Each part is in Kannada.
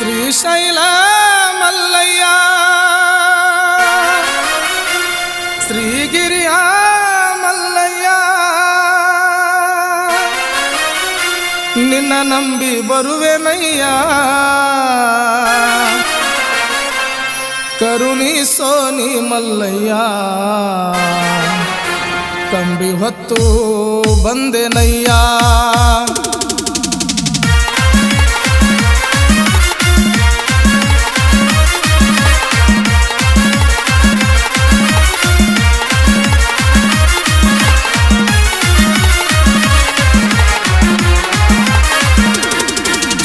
ಶ್ರೀಶೈಲ ಮಲ್ಲಯ್ಯ ಶ್ರೀಗಿರಿಯ ಮಲ್ಲಯ್ಯ ನಿನ್ನ ನಂಬಿ ಬರುವೆನಯ್ಯ ಕರುಣಿಸೋ ನೀ ಮಲ್ಲಯ್ಯ ಕಂಬಿ ಹೊತ್ತು ಬಂದೆನಯ್ಯ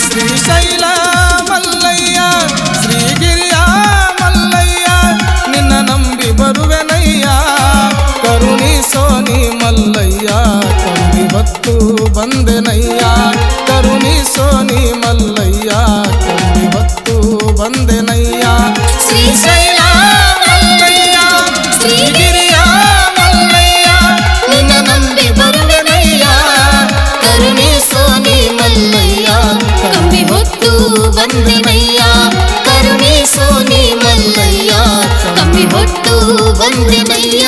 ಶ್ರೀಶೈಲ ಮಲ್ಲಯ್ಯ ಶ್ರೀಗಿರಿಯ ಮಲ್ಲಯ್ಯ ನಿನ್ನ ನಂಬಿ ಬರುವೆನಯ್ಯ ಕರುಣಿಸೋ ನೀ ಮಲ್ಲಯ್ಯ ಕಂಬಿ ಹೊತ್ತು ಬಂದೆನಯ್ಯ ಕರುಣಿಸೋ ನೀ ಮಲ್ಲಯ್ಯ ಕಂಬಿ ಹೊತ್ತು ಬಂದೆನಯ್ಯ ಶ್ರೀಶೈಲ ಮಲ್ಲಯ್ಯ ಶ್ರೀಗಿರಿಯ ಮಲ್ಲಯ್ಯ ನಿನ್ನ ನಂಬಿ ಬರುವೆನಯ್ಯ ಕರುಣಿಸೋ ನೀ ಮಲ್ಲಯ್ಯ ಕಂಬಿ ಹೊತ್ತು ಬಂದೆನಯ್ಯ ಕರುಣಿಸೋ ನೀ ಮಲ್ಲಯ್ಯ ಕಂಬಿ ಹೊತ್ತು ಬಂದೆನಯ್ಯ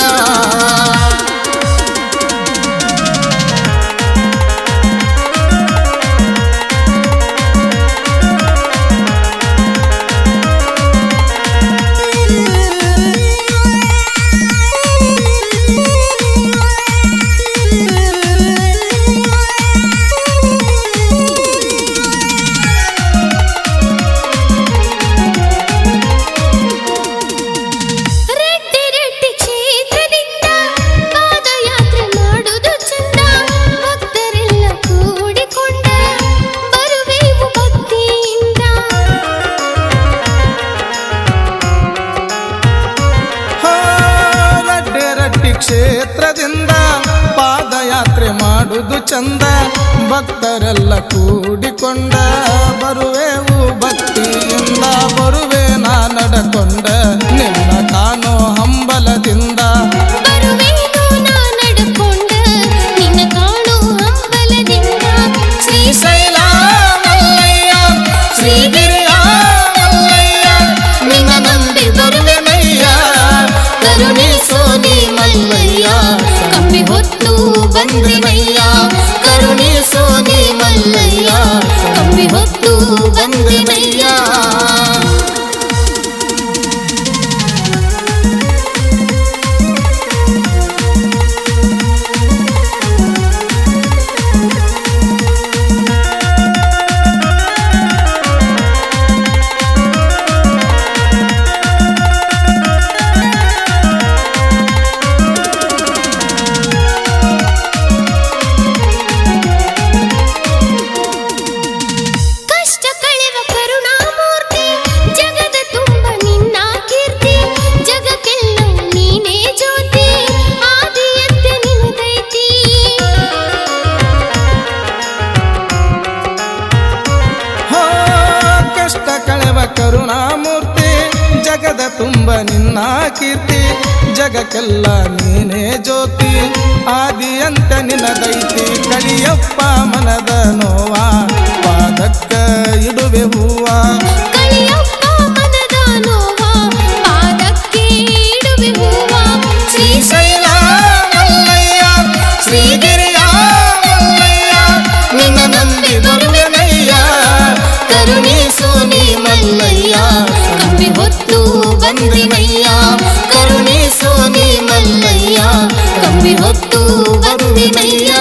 ಕ್ಷೇತ್ರದಿಂದ ಪಾದಯಾತ್ರೆ ಮಾಡುವುದು ಚಂದ ಭಕ್ತರೆಲ್ಲ ಕೂಡಿಕೊಂಡ ಬರುವೆವು ಭಕ್ತಿಯಿಂದ ಬರುವೆ ನಾ ನಡಕೊಂಡ ನಿನ್ನ ಕಾಣೋ ಹಂಬಲದಿಂದ ಶ್ರೀಶೈಲ ಮಲ್ಲಯ್ಯ ಶ್ರೀಗಿರಿಯ ಮಲ್ಲಯ್ಯ ನಿನ್ನ ನಂಬಿ ಬರುವೆನಯ್ಯ ಕರುಣಿಸೋ ನೀ ಮಲ್ಲಯ್ಯ ಕಂಬಿ ಹೊತ್ತು ಬಂದೆನಯ್ಯ ಕರುಣಿಸೋ ನೀ ಮಲ್ಲಯ್ಯ ಕಂಬಿ ಹೊತ್ತು ಬಂದೆನಯ್ಯ ಕರುಣಾಮೂರ್ತಿ ಜಗದ ತುಂಬ ನಿನ್ನ ಕೀರ್ತಿ ಜಗಕ್ಕೆಲ್ಲ ನೀನೇ ಜ್ಯೋತಿ ಆದಿಯಂತ ನಿನದೈತಿ ಕಳಿಯಪ್ಪ ಮನದ ನೋವ ಪಾದಕ್ಕ ಇಡುವೆ ಹೂವ ಶ್ರೀಶೈಲ ಮಲ್ಲಯ್ಯ ಶ್ರೀಗಿರಿಯ ಮಲ್ಲಯ್ಯ ನಿನ್ನ ನಂಬಿ ಬರುವೆನಯ್ಯ ಕರುಣಿಸೋ ನೀ ಮಲ್ಲಯ್ಯ ಕಂಬಿ ಹೊತ್ತು ಬಂದೆನಯ್ಯ ಕರುಣಿಸೋ ನೀ ಮಲ್ಲಯ್ಯ ಕಂಬಿ ಹೊತ್ತು ಬಂದೆನಯ್ಯ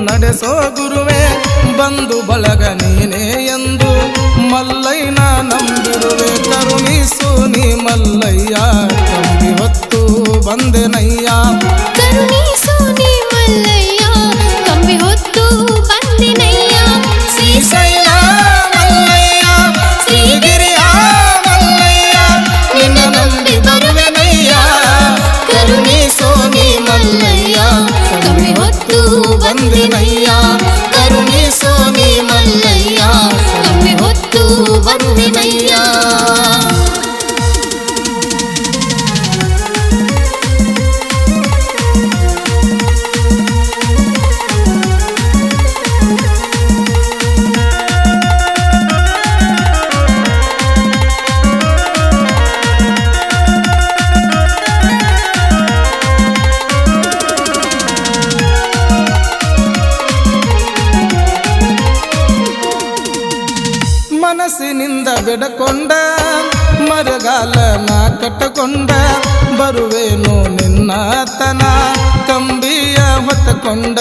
ನಡೆಸೋ ಗುರುವೇ ಬಂಧು ಬಳಗ ನೀನೇ ಎಂದು ಮಲ್ಲಯ್ಯನ ನಂಬಿರುವೆ ಕರುಣಿಸು ನೀ ಮಲ್ಲಯ್ಯ ಕಂಬಿ ಹೊತ್ತು ಬಂದೆನಯ್ಯ ಕರುಣಿಸು ನೀ ಮಲ್ಲಯ್ಯ ಕಂಬಿ ಹೊತ್ತು ಬಂದೆನಯ್ಯ ಶ್ರೀಶೈಲ ಮಲ್ಲಯ್ಯ ಶ್ರೀಗಿರಿಯ ಮಲ್ಲಯ್ಯ ನಿನ್ನ ನಂಬಿ ಬರುವೆನಯ್ಯ ಕರುಣಿಸು ನೀ ಮಲ್ಲಯ್ಯ ಕಂಬಿ ಹೊತ್ತು ಬಂದೆನಯ್ಯ ಕರುಣಿಸು ನೀ ಮಲ್ಲಯ್ಯ ಕಂಬಿ ಹೊತ್ತು ಬರುವೆನಯ್ಯ ಮನಸ್ಸಿನಿಂದ ಬೆಡಕೊಂಡ ಮರಗಾಲ ನಾ ಕಟ್ಟಕೊಂಡ ಬರುವೇನು ನಿನ್ನ ತನ ಕಂಬಿಯ ಹೊತ್ತಕೊಂಡ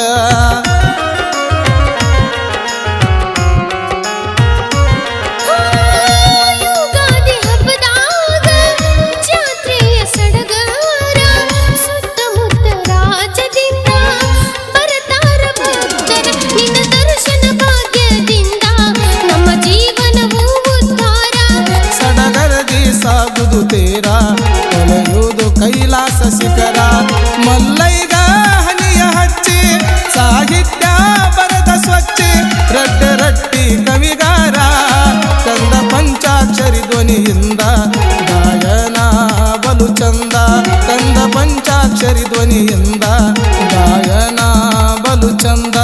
ಯುಗಾದಿ ಹಬ್ಬದಾಗ ಜಾತ್ರೆಯ ಸಡಗರ ಸುತ್ತಮುತ್ತ ರಾಜ್ಯದಿಂದ ಬರತಾರ ಭಕ್ತರ ನಿನ್ನ ದರ್ಶನ ಭಾಗ್ಯದಿಂದ ನಮ್ಮ ಜೀವನವು ಉದ್ಧಾರ ಸಡಗರದಿ ಸಾಗುದು ತೇರ ತೊಳೆಯುವುದು ಕೈಲಾಸ ಶಿಖರ ಮಲ್ಲೈಗ ಹನಿಯ ಹಚ್ಚಿ ಸಾಹಿತ್ಯ ಬರದ ಸ್ವಚ್ಛ ರಡ್ಡ ರಟ್ಟಿ ಕವಿಗಾರ ಕಂದ ಪಂಚಾಕ್ಷರಿ ಧ್ವನಿಯಿಂದ ಗಾಯನ ಬಲು ಚಂದ ಕಂದ ಪಂಚಾಕ್ಷರಿ ಧ್ವನಿಯಿಂದ ಗಾಯನ ಬಲು ಚಂದ